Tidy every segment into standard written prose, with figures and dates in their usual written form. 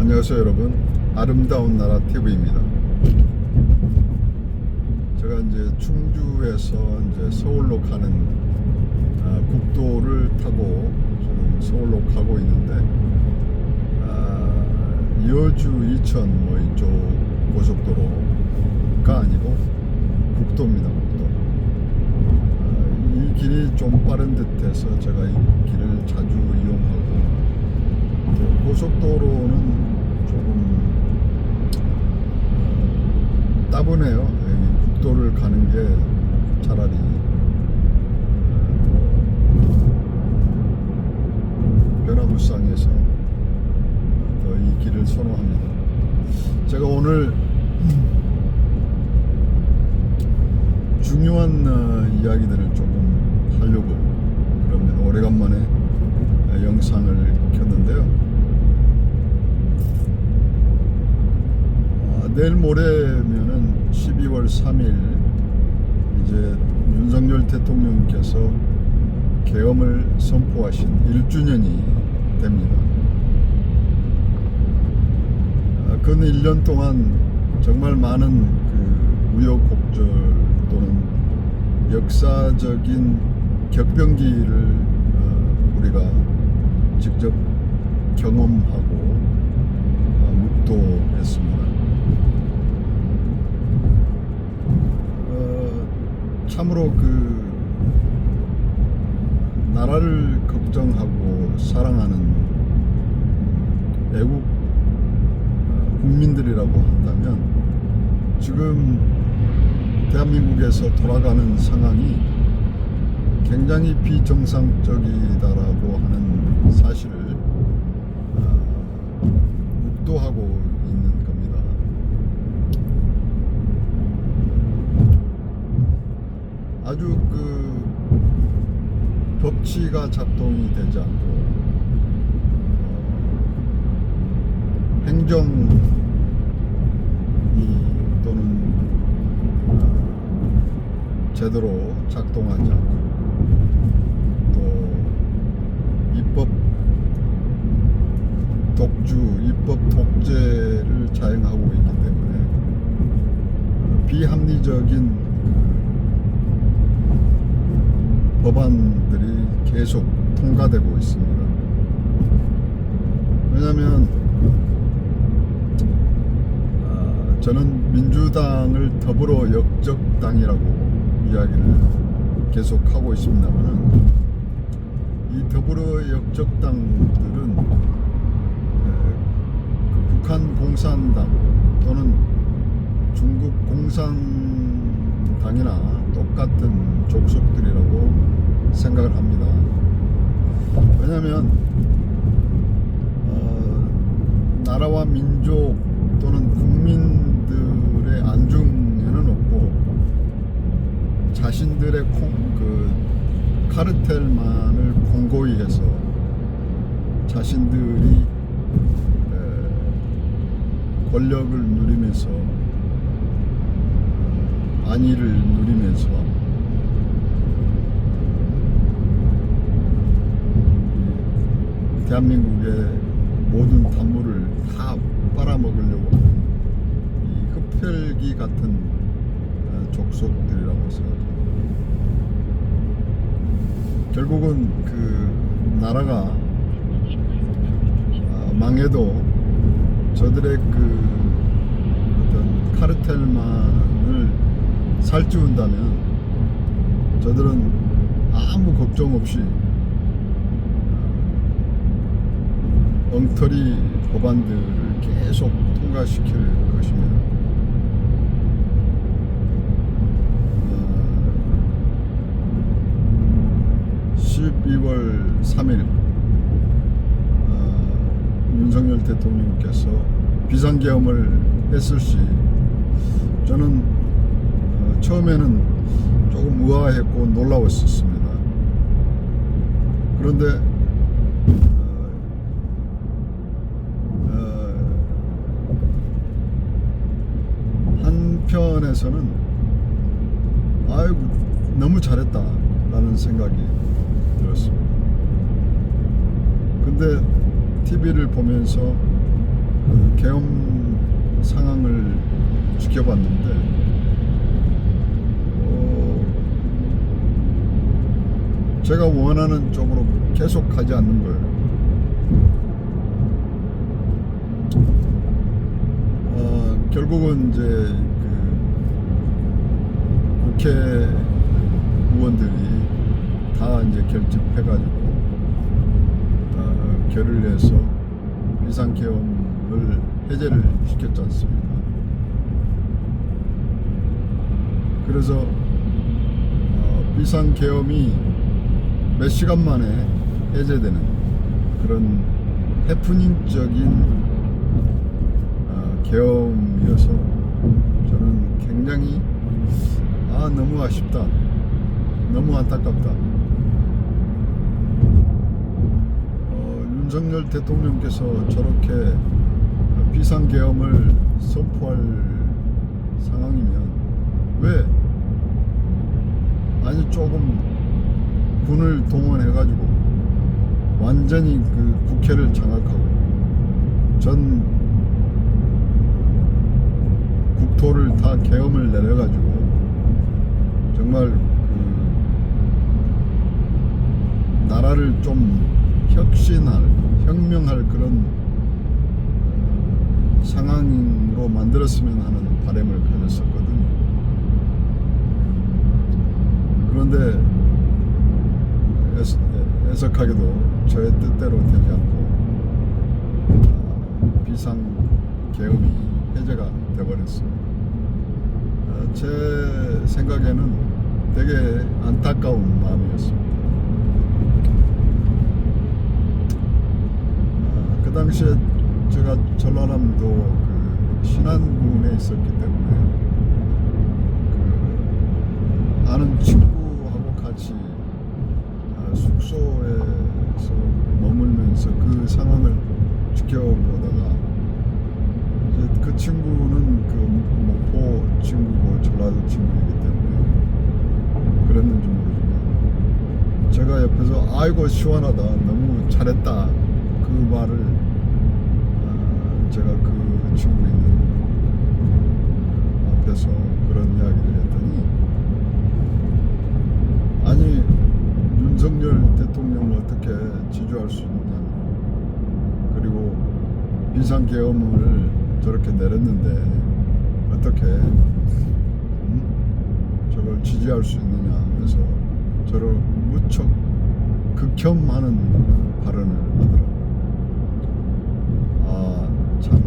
안녕하세요 여러분, 아름다운 나라 TV입니다. 제가 이제 충주에서 이제 서울로 가는 국도를 타고 지금 서울로 가고 있는데 여주 이천 뭐 이쪽 고속도로가 아니고 국도입니다. 국도. 이 길이 좀 빠른 듯해서 제가 이 길을 자주 이용하고, 또 고속도로는 조금 따분해요. 여기 국도를 가는 게 차라리 변화무쌍해서 더 이 길을 선호합니다. 제가 오늘 중요한 이야기들을 조금 하려고 그러면 오래간만에 영상을 켰는데요. 내일 모레면은 12월 3일 이제 윤석열 대통령께서 계엄을 선포하신 1주년이 됩니다. 근 1년 동안 정말 많은 그 우여곡절 또는 역사적인 격변기를 우리가 직접 경험하고 묵도했습니다. 참으로 그 나라를 걱정하고 사랑하는 애국 국민들이라고 한다면 지금 대한민국에서 돌아가는 상황이 굉장히 비정상적이다라고 하는 사실을 묵도하고 있는 겁니다. 아주 그 법치가 작동이 되지 않고 행정이 또는 제대로 작동하지 않고 또 입법 독주, 입법 독재를 자행하고 있기 때문에 비합리적인 법안들이 계속 통과되고 있습니다. 왜냐하면 저는 민주당을 더불어 역적당이라고 이야기를 계속 하고 있습니다만, 이 더불어 역적당들은 북한 공산당 또는 중국 공산당이나 똑같은 족속들이라고 생각을 합니다. 왜냐하면 나라와 민족 또는 국민들의 안중에는 없고 자신들의 카르텔만을 공고히 해서 자신들이 권력을 누리면서 안위를 누리면서 대한민국의 모든 담물을 다 빨아먹으려고 하는 이 흡혈귀 같은 족속들이라고 생각합니다. 결국은 그 나라가 망해도 저들의 그 어떤 카르텔만을 살찌운다면 저들은 아무 걱정 없이 엉터리 법안들을 계속 통과시킬 것입니다. 12월 3일 윤석열 대통령께서 비상계엄을 했을 시 저는 처음에는 조금 의아했고 놀라웠었습니다. 그런데 한편에서는 아이고 너무 잘했다 라는 생각이 들었습니다. 근데 TV를 보면서 계엄 상황을 지켜봤는데 제가 원하는 쪽으로 계속 가지 않는 거예요. 결국은 이제 국회의원들이 다 이제 결집해가지고 결의해서 비상계엄을 해제를 시켰지 않습니까? 그래서 비상계엄이 몇 시간 만에 해제되는 그런 해프닝적인 계엄이어서 저는 굉장히 너무 아쉽다, 너무 안타깝다. 윤석열 대통령께서 저렇게 비상계엄을 선포할 상황이면 왜 아니 조금 군을 동원해가지고 완전히 그 국회를 장악하고 전 국토를 다 계엄을 내려가지고 정말 나라를 좀 혁명할 그런 상황으로 만들었으면 하는 바람을 가졌었거든요. 그런데 애석하게도 저의 뜻대로 되지 않고 비상계엄이 해제가 되어버렸습니다. 제 생각에는 되게 안타까운 마음이었습니다. 그 당시에 제가 전라남도 신안군에 있었기 때문에 아는 친구하고 같이 숙소에서 머물면서 그 상황을 지켜보다가 그 친구는 목포 친구고 전라도 친구이기 때문에 그랬는지 모르지만 제가 옆에서 아이고 시원하다, 너무 잘했다, 그 말을 제가 그 친구 있는 앞에서 그런 이야기를 했더니 아니 윤석열 대통령을 어떻게 지지할 수 있느냐, 그리고 비상계엄을 저렇게 내렸는데 어떻게 저걸 지지할 수 있느냐 하면서 저를 무척 극혐하는 발언을 하더라고요. 참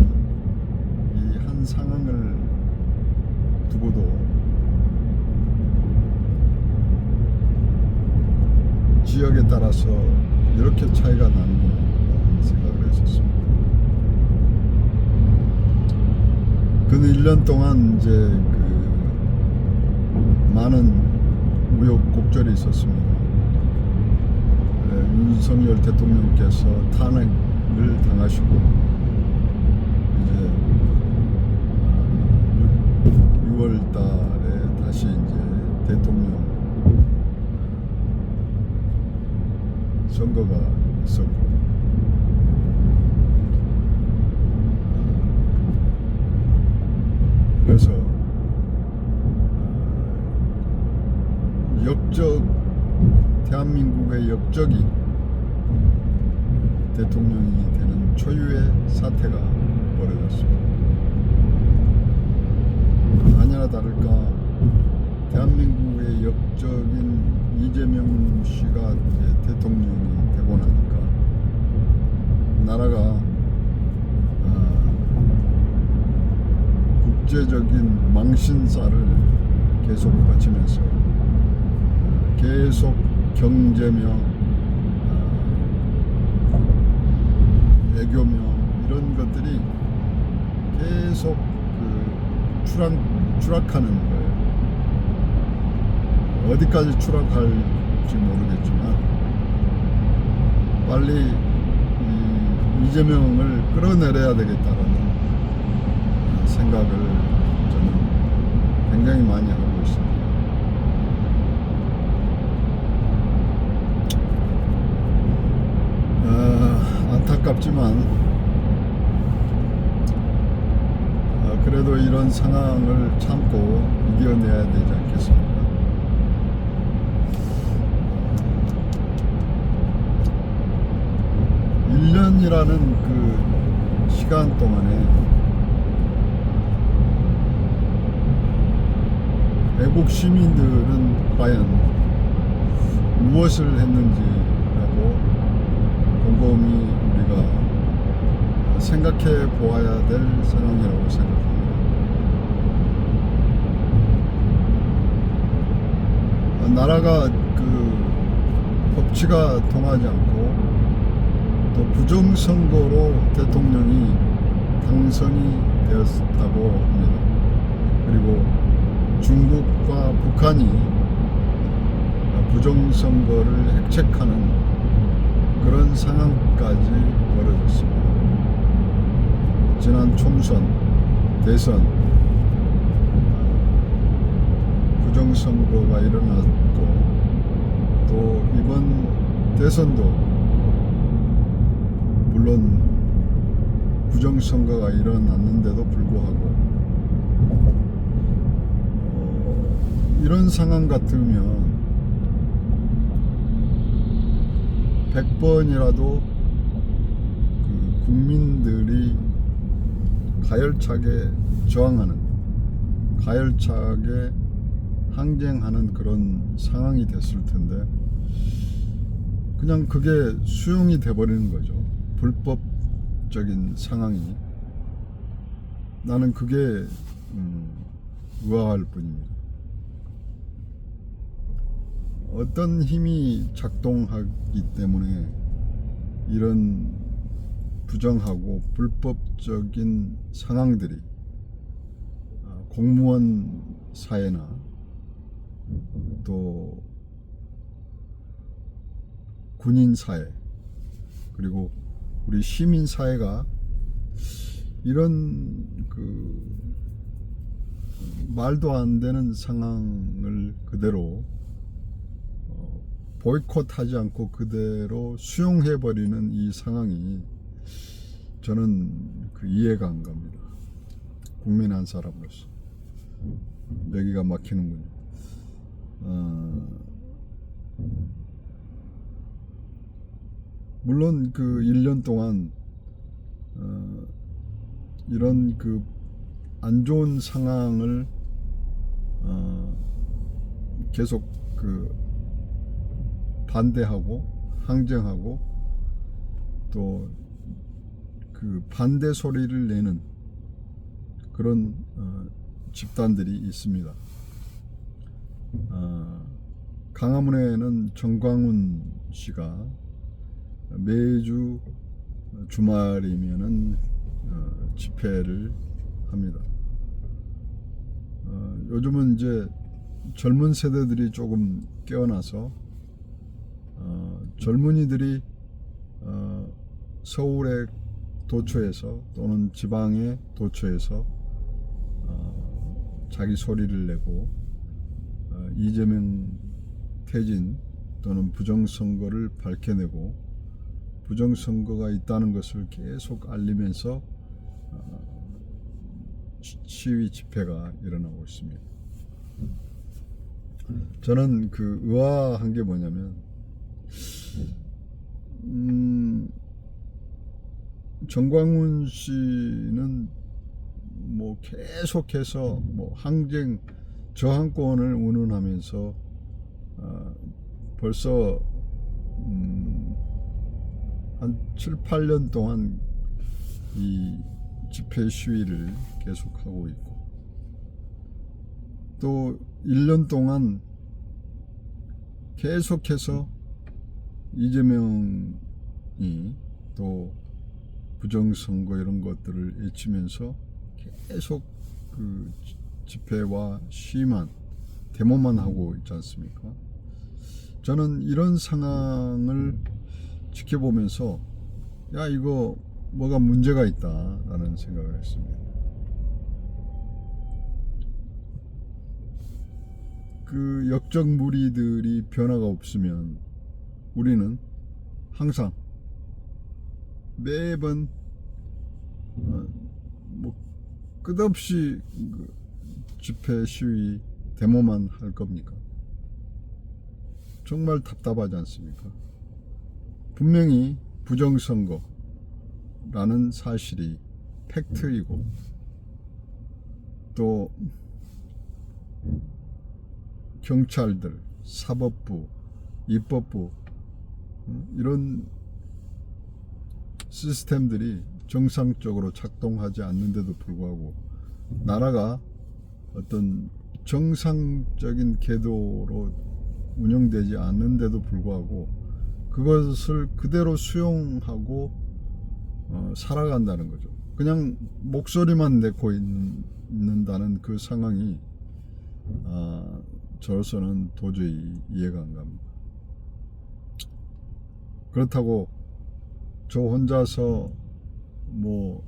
이 한 상황을 두고도 지역에 따라서 이렇게 차이가 나는구나 라는 생각을 했었습니다. 그 1년 동안 이제 많은 우여곡절이 있었습니다. 윤석열 대통령께서 탄핵을 당하시고 이제 6월 달에 다시 이제 대통령 선거가 있었고 그래서 대한민국의 역적이 대통령이 되는 초유의 사태가 벌어졌습니다. 아니나 다를까 대한민국의 역적인 이재명 씨가 이제 대통령이 되고 나니까 나라가 국제적인 망신살을 계속 바치면서 계속 경제며 외교며 이런 것들이 계속 추락하는 거예요. 어디까지 추락할지 모르겠지만 빨리 이재명을 끌어내려야 되겠다라는 생각을 저는 굉장히 많이 하고 있습니다. 안타깝지만 그래도 이런 상황을 참고 이겨내야 되지 않겠습니까? 1년이라는 그 시간 동안에 애국 시민들은 과연 무엇을 했는지라고 곰곰이 우리가 생각해 보아야 될 상황이라고 생각합니다. 나라가 그 법치가 통하지 않고 또 부정선거로 대통령이 당선이 되었다고 합니다. 그리고 중국과 북한이 부정선거를 핵책하는 그런 상황까지 벌어졌습니다. 지난 총선, 대선 부정선거가 일어났고 또 이번 대선도 물론 부정선거가 일어났는데도 불구하고 이런 상황 같으면 100번이라도 그 국민들이 가열차게 저항하는, 가열차게 항쟁하는 그런 상황이 됐을 텐데 그냥 그게 수용이 돼버리는 거죠. 불법적인 상황이. 나는 그게 의아할 뿐입니다. 어떤 힘이 작동하기 때문에 이런 부정하고 불법적인 상황들이 공무원 사회나 또 군인 사회 그리고 우리 시민 사회가 이런 그 말도 안 되는 상황을 그대로 보이콧하지 않고 그대로 수용해버리는 이 상황이 저는 그 이해가 안 갑니다. 국민 한 사람으로서 여기가 막히는군요. 물론 그 1년 동안 이런 그 안 좋은 상황을 계속 그 반대하고 항쟁하고 또 그 반대 소리를 내는 그런 집단들이 있습니다. 강화문에는 정광훈 씨가 매주 주말이면은 집회를 합니다. 요즘은 이제 젊은 세대들이 조금 깨어나서 젊은이들이 서울의 도처에서 또는 지방의 도처에서 자기 소리를 내고 이재명 퇴진 또는 부정선거를 밝혀내고 부정선거가 있다는 것을 계속 알리면서 시위 집회가 일어나고 있습니다. 저는 그 의아한 게 뭐냐면 정광훈 씨는 뭐 계속해서 뭐 항쟁 저항권을 운운하면서 벌써 한 7, 8년 동안 이 집회 시위를 계속하고 있고 또 1년 동안 계속해서 이재명이 또 부정선거 이런 것들을 외치면서 계속 그 집회와 시위만 데모만 하고 있지 않습니까? 저는 이런 상황을 지켜보면서 야 이거 뭐가 문제가 있다라는 생각을 했습니다. 그 역적 무리들이 변화가 없으면 우리는 항상 매번 뭐 끝없이 집회 시위 데모만 할 겁니까? 정말 답답하지 않습니까? 분명히 부정선거라는 사실이 팩트이고 또 경찰들, 사법부, 입법부 이런 시스템들이 정상적으로 작동하지 않는데도 불구하고 나라가 어떤 정상적인 궤도로 운영되지 않는데도 불구하고 그것을 그대로 수용하고 살아간다는 거죠. 그냥 목소리만 내고 있는다는 그 상황이 저로서는 도저히 이해가 안 갑니다. 그렇다고 저 혼자서 뭐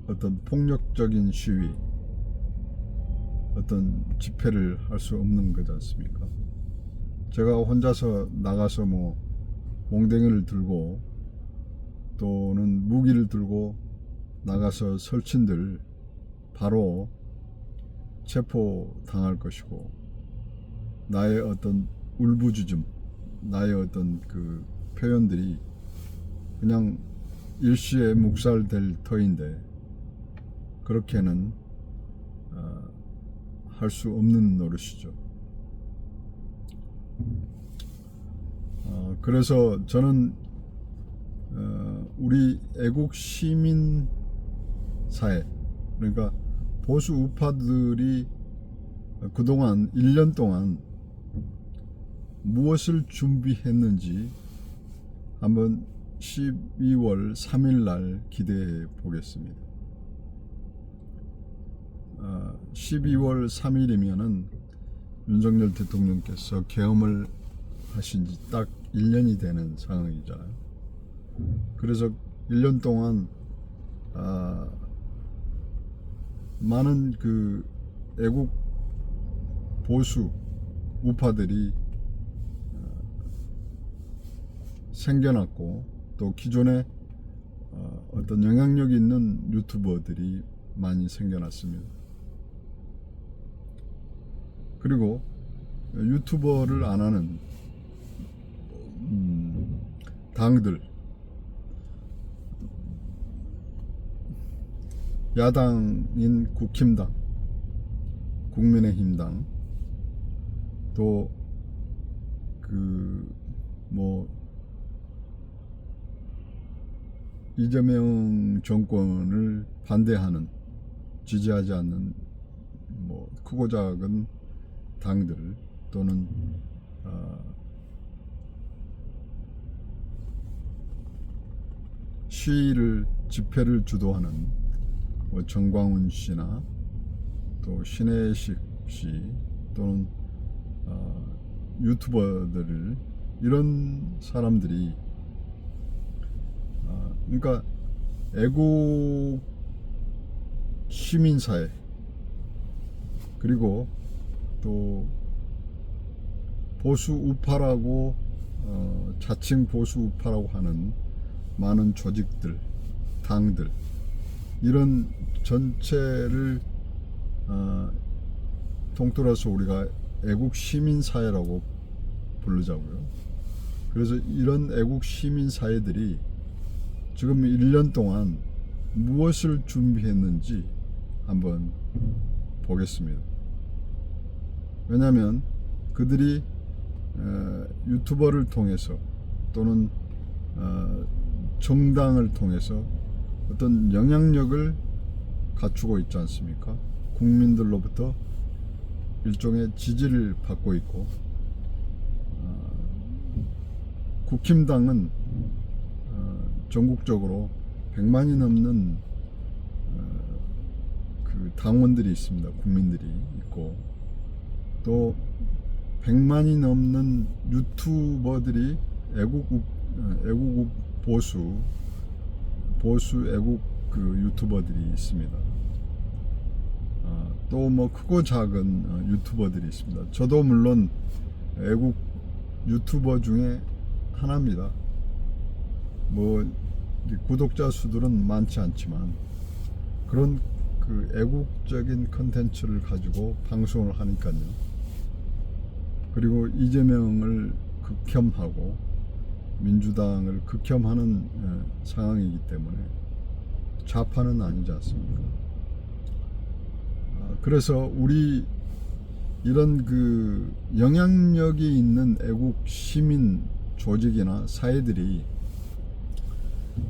어떤 폭력적인 시위, 어떤 집회를 할 수 없는 거지 않습니까? 제가 혼자서 나가서 뭐 몽댕이를 들고 또는 무기를 들고 나가서 설친들 바로 체포당할 것이고, 나의 어떤 울부짖음, 나의 어떤 그 표현들이 그냥 일시에 묵살될 터인데 그렇게는 할 수 없는 노릇이죠. 그래서 저는 우리 애국 시민 사회, 그러니까 보수 우파들이 그동안 1년 동안 무엇을 준비했는지 한번 12월 3일 날 기대해 보겠습니다. 12월 3일이면은 윤석열 대통령께서 계엄을 하신 지 딱 1년이 되는 상황이잖아요. 그래서 1년 동안 많은 그 애국 보수 우파들이 생겨났고, 또 기존에 어떤 영향력 있는 유튜버들이 많이 생겨났습니다. 그리고 유튜버를 안 하는 당들, 야당인 국힘당, 국민의힘당, 또 이재명 정권을 반대하는, 지지하지 않는 크고 작은 당들, 또는 시위를, 집회를 주도하는 정광훈 씨나 또 신혜식 씨, 또는 유튜버들, 이런 사람들이 그러니까 애국 시민사회, 그리고 또 보수 우파라고 자칭 보수 우파라고 하는 많은 조직들, 당들, 이런 전체를 통틀어서 우리가 애국 시민사회라고 부르자고요. 그래서 이런 애국 시민사회들이 지금 1년 동안 무엇을 준비했는지 한번 보겠습니다. 왜냐하면 그들이 유튜버를 통해서 또는 정당을 통해서 어떤 영향력을 갖추고 있지 않습니까? 국민들로부터 일종의 지지를 받고 있고, 국힘당은 전국적으로 100만이 넘는 그 당원들이 있습니다. 국민들이 있고, 또 100만이 넘는 유튜버들이 애국 보수 애국 그 유튜버들이 있습니다. 또 크고 작은 유튜버들이 있습니다. 저도 물론 애국 유튜버 중에 하나입니다. 구독자 수들은 많지 않지만 그런 그 애국적인 컨텐츠를 가지고 방송을 하니까요. 그리고 이재명을 극혐하고 민주당을 극혐하는 상황이기 때문에 좌파는 아니지 않습니까? 그래서 우리 이런 그 영향력이 있는 애국 시민 조직이나 사회들이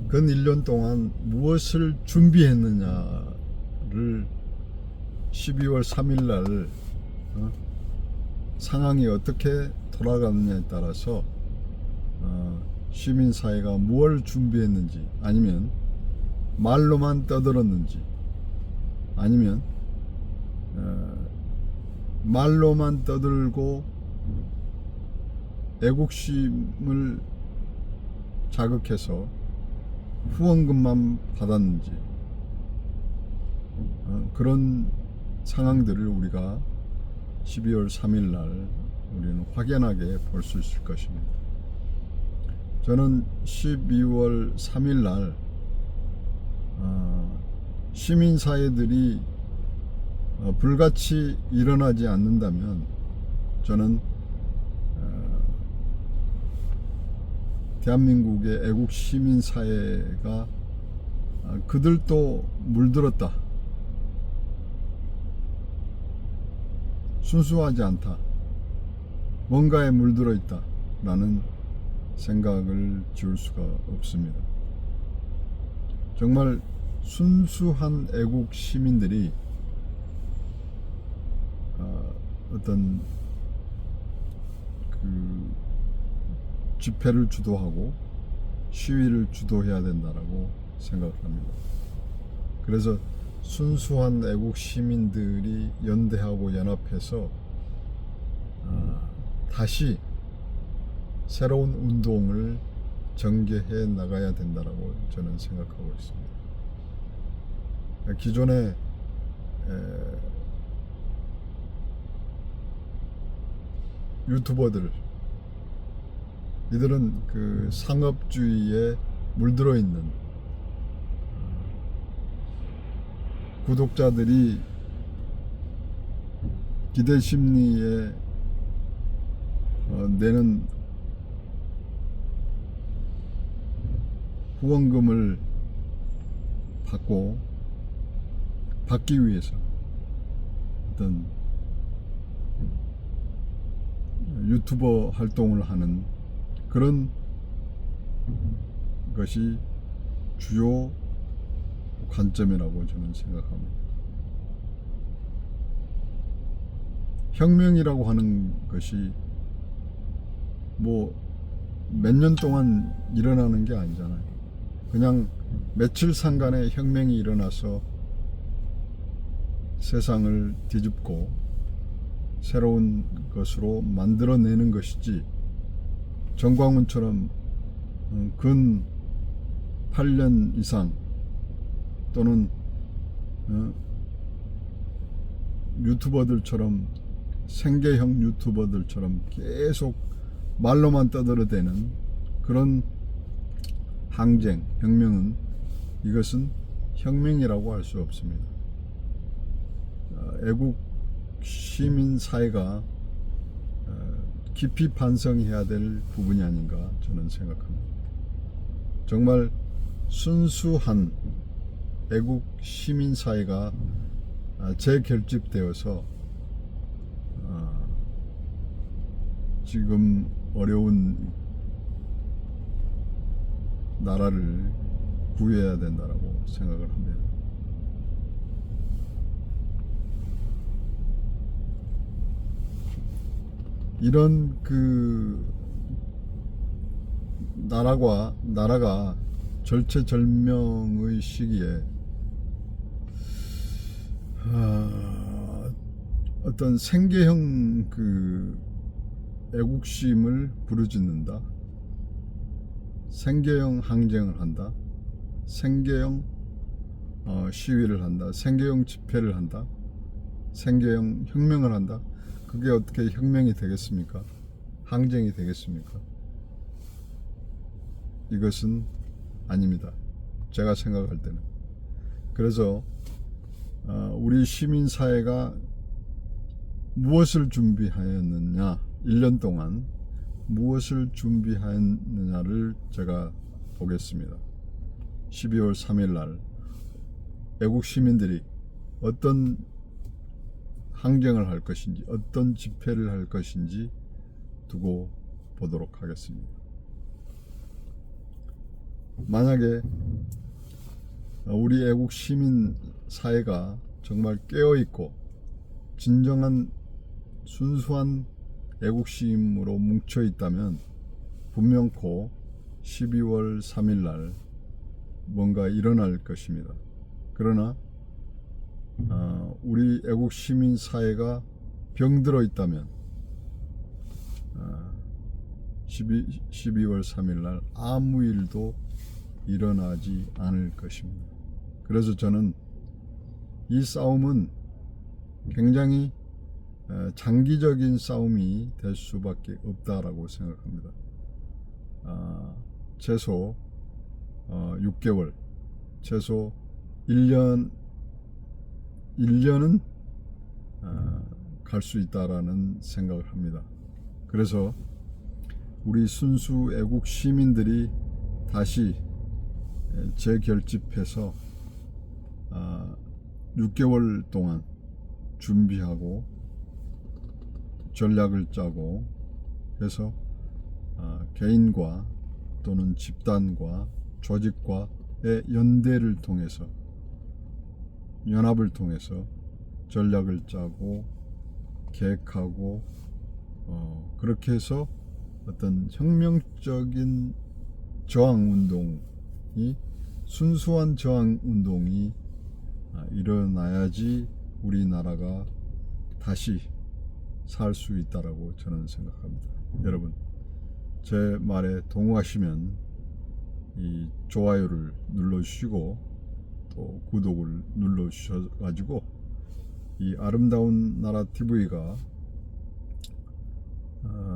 근 1년 동안 무엇을 준비했느냐를 12월 3일 날 상황이 어떻게 돌아가느냐에 따라서 시민사회가 무엇을 준비했는지, 아니면 말로만 떠들었는지, 아니면 말로만 떠들고 애국심을 자극해서 후원금만 받았는지, 그런 상황들을 우리가 12월 3일 날 우리는 확연하게 볼 수 있을 것입니다. 저는 12월 3일 날 시민사회들이 불같이 일어나지 않는다면 저는 대한민국의 애국 시민사회가 그들도 물들었다, 순수하지 않다, 뭔가에 물들어 있다 라는 생각을 지울 수가 없습니다. 정말 순수한 애국 시민들이 어떤 그 집회를 주도하고 시위를 주도해야 된다라고 생각을 합니다. 그래서 순수한 애국 시민들이 연대하고 연합해서 다시 새로운 운동을 전개해 나가야 된다라고 저는 생각하고 있습니다. 기존에 유튜버들, 이들은 그 상업주의에 물들어 있는 구독자들이 기대 심리에 내는 후원금을 받기 위해서 어떤 유튜버 활동을 하는 그런 것이 주요 관점이라고 저는 생각합니다. 혁명이라고 하는 것이 뭐 몇 년 동안 일어나는 게 아니잖아요. 그냥 며칠 상간에 혁명이 일어나서 세상을 뒤집고 새로운 것으로 만들어내는 것이지, 정광훈처럼 근 8년 이상 또는 유튜버들처럼, 생계형 유튜버들처럼 계속 말로만 떠들어대는 그런 항쟁, 혁명은, 이것은 혁명이라고 할 수 없습니다. 애국 시민사회가 깊이 반성해야 될 부분이 아닌가 저는 생각합니다. 정말 순수한 애국 시민사회가 재결집되어서 지금 어려운 나라를 구해야 된다라고 생각을 합니다. 이런 그 나라가 절체절명의 시기에 어떤 생계형 그 애국심을 부르짖는다, 생계형 항쟁을 한다, 생계형 시위를 한다, 생계형 집회를 한다, 생계형 혁명을 한다. 그게 어떻게 혁명이 되겠습니까? 항쟁이 되겠습니까? 이것은 아닙니다. 제가 생각할 때는. 그래서 우리 시민사회가 무엇을 준비하였느냐, 1년 동안 무엇을 준비하였느냐를 제가 보겠습니다. 12월 3일 날 애국 시민들이 어떤 항쟁을 할 것인지, 어떤 집회를 할 것인지 두고 보도록 하겠습니다. 만약에 우리 애국 시민 사회가 정말 깨어있고 진정한 순수한 애국심으로 뭉쳐있다면 분명코 12월 3일 날 뭔가 일어날 것입니다. 그러나 우리 애국 시민 사회가 병들어 있다면 12월 3일 날 아무 일도 일어나지 않을 것입니다. 그래서 저는 이 싸움은 굉장히 장기적인 싸움이 될 수밖에 없다라고 생각합니다. 최소 6개월, 최소 1년은 갈 수 있다라는 생각을 합니다. 그래서 우리 순수 애국 시민들이 다시 재결집해서 6개월 동안 준비하고 전략을 짜고 해서 개인과 또는 집단과 조직과의 연대를 통해서, 연합을 통해서 전략을 짜고 계획하고 그렇게 해서 어떤 혁명적인 저항운동이, 순수한 저항운동이 일어나야지 우리나라가 다시 살 수 있다라고 저는 생각합니다. 여러분, 제 말에 동의하시면 이 좋아요를 눌러주시고 또 구독을 눌러주셔가지고 이 아름다운 나라 TV가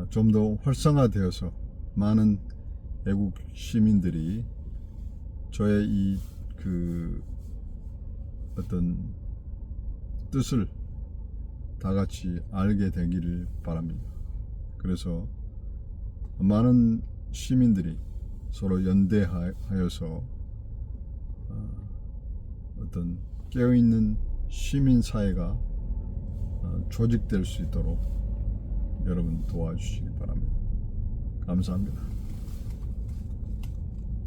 좀 더 활성화되어서 많은 애국 시민들이 저의 이 어떤 뜻을 다 같이 알게 되기를 바랍니다. 그래서 많은 시민들이 서로 연대하여서 어떤 깨어있는 시민사회가 조직될 수 있도록 여러분 도와주시기 바랍니다. 감사합니다.